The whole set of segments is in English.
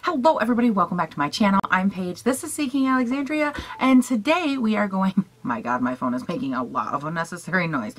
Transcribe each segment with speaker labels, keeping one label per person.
Speaker 1: Hello everybody, welcome back to my channel. I'm Paige, this is Seeking Alexandria, and today we are going, my god, my phone is making a lot of unnecessary noise.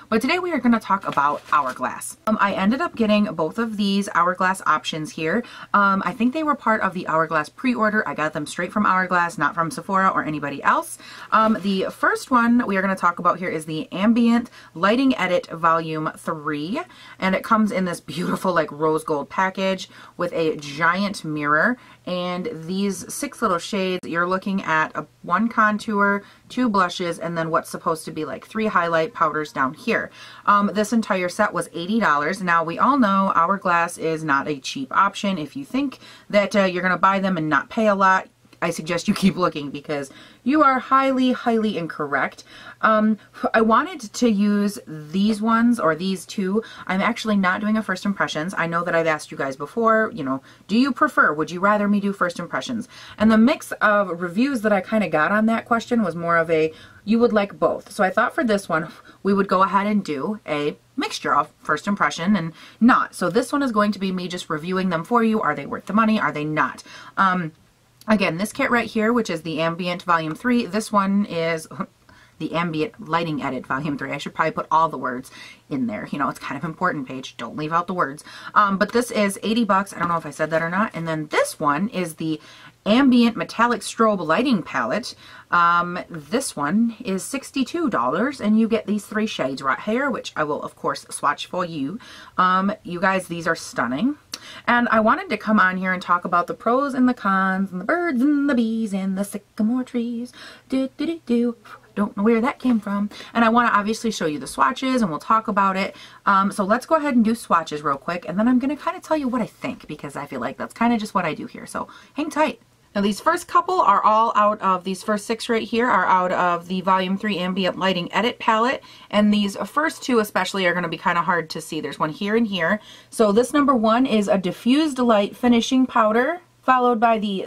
Speaker 1: But today we are going to talk about Hourglass. I ended up getting both of these Hourglass options here. I think they were part of the Hourglass pre-order. I got them straight from Hourglass, not from Sephora or anybody else. The first one we are going to talk about here is the Ambient Lighting Edit Volume 3. And it comes in this beautiful like rose gold package with a giant mirror. And these 6 little shades, you're looking at one contour, 2 blushes, and then what's supposed to be like 3 highlight powders down here. This entire set was $80. Now we all know Hourglass is not a cheap option. If you think that you're going to buy them and not pay a lot, I suggest you keep looking because you are highly, highly incorrect. I wanted to use these ones or these two. I'm actually not doing a first impressions. I know that I've asked you guys before, you know, do you prefer, would you rather me do first impressions? And the mix of reviews that I kind of got on that question was more of a, you would like both. So I thought for this one, we would go ahead and do a mixture of first impression and not. So this one is going to be me just reviewing them for you. Are they worth the money? Are they not? Again, this kit right here, which is the Ambient Volume 3, this one is the Ambient Lighting Edit Volume 3. I should probably put all the words in there. You know, it's kind of important, Paige. Don't leave out the words. But this is 80 bucks. I don't know if I said that or not. And then this one is the Ambient Metallic Strobe Lighting Palette. This one is $62 and you get these 3 shades right here, which I will of course swatch for you. You guys, these are stunning. And I wanted to come on here and talk about the pros and the cons and the birds and the bees and the sycamore trees. Don't know where that came from. And I want to obviously show you the swatches and we'll talk about it. So let's go ahead and do swatches real quick and then I'm going to kind of tell you what I think because I feel like that's kind of just what I do here. So hang tight. Now these first couple are all out of, these first 6 right here are out of the Volume 3 Ambient Lighting Edit Palette. And these first 2 especially are going to be kind of hard to see. There's one here and here. So this number 1 is a Diffused Light Finishing Powder, followed by the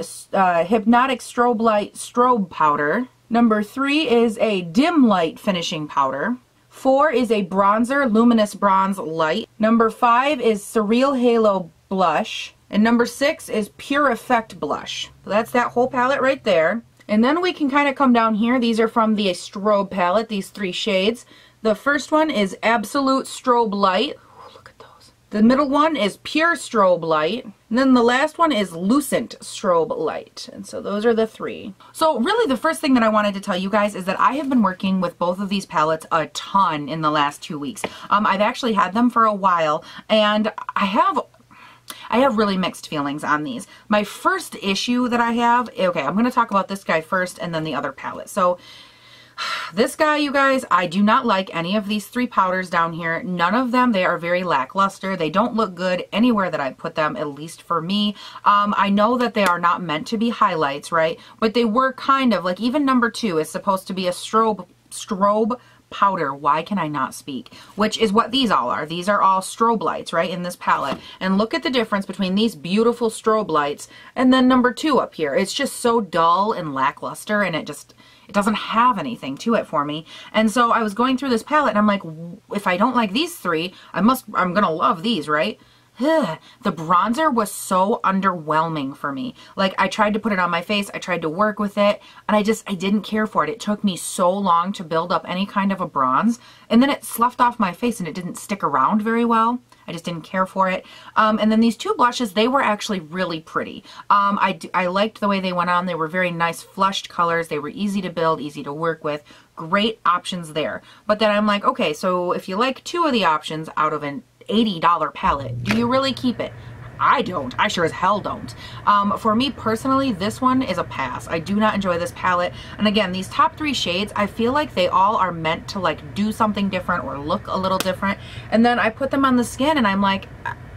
Speaker 1: Hypnotic Strobe Light Strobe Powder. Number 3 is a Dim Light Finishing Powder. 4 is a Bronzer Luminous Bronze Light. Number 5 is Surreal Halo Blush. And number 6 is Pure Effect Blush. So that's that whole palette right there. And then we can kind of come down here. These are from the Strobe palette, these 3 shades. The first one is Absolute Strobe Light. Ooh, look at those. The middle one is Pure Strobe Light. And then the last one is Lucent Strobe Light. And so those are the 3. So really the first thing that I wanted to tell you guys is that I have been working with both of these palettes a ton in the last 2 weeks. I've actually had them for a while and I have really mixed feelings on these. My first issue that I have, okay, I'm going to talk about this guy first and then the other palette. So this guy, you guys, I do not like any of these 3 powders down here. None of them, they are very lackluster. They don't look good anywhere that I put them, at least for me. I know that they are not meant to be highlights, right? But they were kind of, like even number 2 is supposed to be a strobe powder. Why can I not speak? Which is what these all are. These are all strobe lights, right, in this palette. And look at the difference between these beautiful strobe lights and then number 2 up here. It's just so dull and lackluster and it doesn't have anything to it for me. And so I was going through this palette and I'm like, if I don't like these 3, I'm gonna love these, right? The bronzer was so underwhelming for me. Like I tried to put it on my face, I tried to work with it, and I didn't care for it. It took me so long to build up any kind of a bronze, and then it sloughed off my face and it didn't stick around very well. I just didn't care for it. And then these 2 blushes, they were actually really pretty. I liked the way they went on. They were very nice flushed colors. They were easy to build, easy to work with. Great options there. But then I'm like, okay, so if you like 2 of the options out of an $80 palette, do you really keep it? I don't. I sure as hell don't. For me personally, this one is a pass. I do not enjoy this palette. And again, these top 3 shades, I feel like they all are meant to like do something different or look a little different. And then I put them on the skin and I'm like,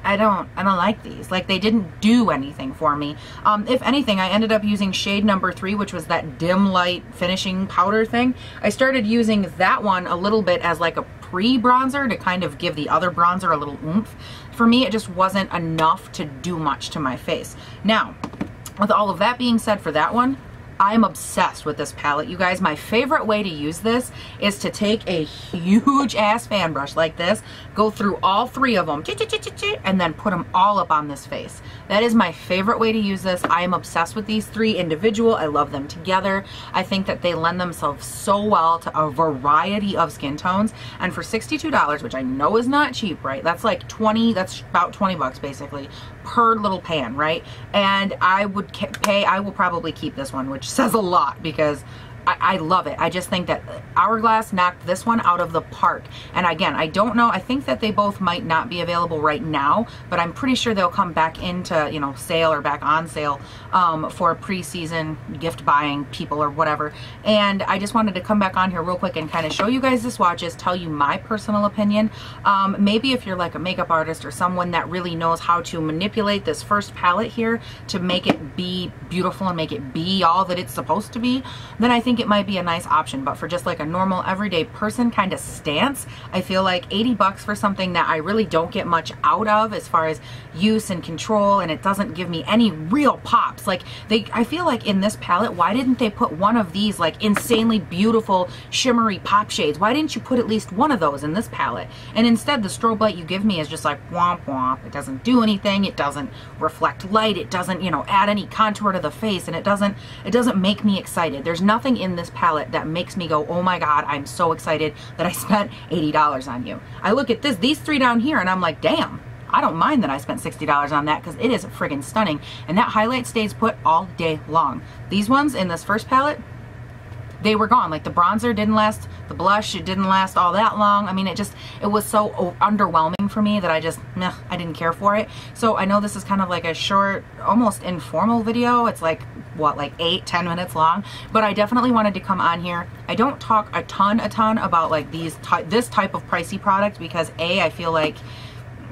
Speaker 1: I don't like these. Like they didn't do anything for me. If anything, I ended up using shade number 3, which was that dim light finishing powder thing. I started using that one a little bit as like a pre-bronzer to kind of give the other bronzer a little oomph. For me, it just wasn't enough to do much to my face. Now, with all of that being said for that one, I'm obsessed with this palette, you guys. My favorite way to use this is to take a huge ass fan brush like this, go through all 3 of them, and then put them all up on this face. That is my favorite way to use this. I am obsessed with these 3 individual. I love them together. I think that they lend themselves so well to a variety of skin tones. And for $62, which I know is not cheap, right? That's like that's about 20 bucks basically per little pan, right? And I will probably keep this one, which says a lot because I love it. I just think that Hourglass knocked this one out of the park. And again, I don't know. I think that they both might not be available right now, but I'm pretty sure they'll come back into, you know, sale or back on sale for pre-season gift buying people or whatever. And I just wanted to come back on here real quick and kind of show you guys the swatches, tell you my personal opinion. Maybe if you're like a makeup artist or someone that really knows how to manipulate this first palette here to make it be beautiful and make it be all that it's supposed to be, then I think it might be a nice option. But for just like a normal everyday person kind of stance, I feel like 80 bucks for something that I really don't get much out of as far as use and control, and it doesn't give me any real pops. Like I feel like in this palette, why didn't they put one of these like insanely beautiful shimmery pop shades? Why didn't you put at least one of those in this palette? And instead the strobe light you give me is just like womp womp. It doesn't do anything. It doesn't reflect light. It doesn't, you know, add any contour to the face, and it doesn't make me excited. There's nothing in this palette that makes me go, oh my god, I'm so excited that I spent $80 on you. I look at these 3 down here and I'm like, damn, I don't mind that I spent $60 on that because it is friggin' stunning. And that highlight stays put all day long. These ones in this first palette, they were gone. Like the bronzer didn't last, the blush, it didn't last all that long. I mean, it was so underwhelming for me that I didn't care for it. So I know this is kind of like a short, almost informal video. It's like, what, like 8-10 minutes long, but I definitely wanted to come on here. I don't talk a ton about like this type of pricey product because I feel like,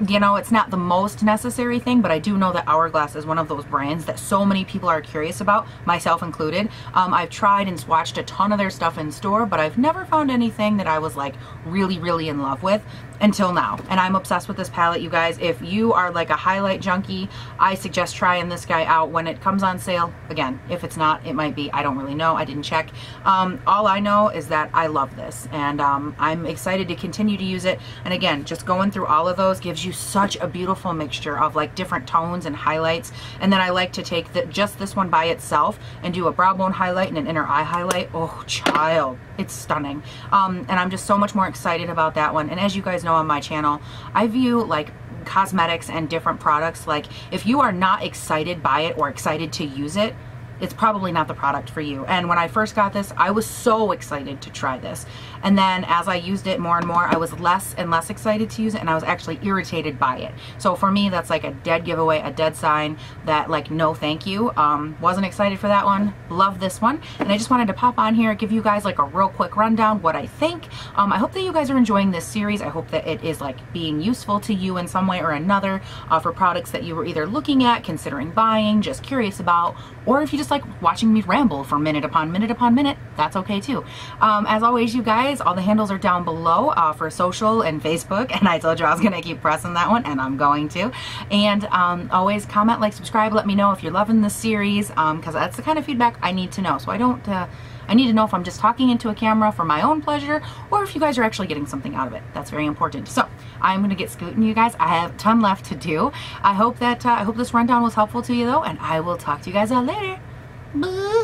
Speaker 1: you know, it's not the most necessary thing, but I do know that Hourglass is one of those brands that so many people are curious about, myself included. I've tried and swatched a ton of their stuff in store, but I've never found anything that I was like really, really in love with until now. And I'm obsessed with this palette, you guys. If you are like a highlight junkie, I suggest trying this guy out when it comes on sale. Again, if it's not, it might be. I don't really know. I didn't check. All I know is that I love this, and I'm excited to continue to use it. And again, just going through all of those gives you such a beautiful mixture of like different tones and highlights. And then I like to take just this one by itself and do a brow bone highlight and an inner eye highlight. Oh child, it's stunning. And I'm just so much more excited about that one. And as you guys know on my channel, I view like cosmetics and different products, like if you are not excited by it or excited to use it, it's probably not the product for you. And when I first got this, I was so excited to try this. And then as I used it more and more, I was less and less excited to use it, and I was actually irritated by it. So for me, that's like a dead giveaway, a dead sign that like, no thank you. Wasn't excited for that one. Love this one. And I just wanted to pop on here, give you guys like a real quick rundown what I think. I hope that you guys are enjoying this series. I hope that it is like being useful to you in some way or another for products that you were either looking at, considering buying, just curious about, or if you just like watching me ramble for minute upon minute, that's okay too. As always, you guys, all the handles are down below for social and Facebook, and I told you I was gonna keep pressing that one, and I'm going to. And always comment, like, subscribe, let me know if you're loving this series, because that's the kind of feedback I need to know. So I need to know if I'm just talking into a camera for my own pleasure, or if you guys are actually getting something out of it. That's very important. So I'm gonna get scooting, you guys. I have a ton left to do. I hope this rundown was helpful to you though, and I will talk to you guys all later. Bye.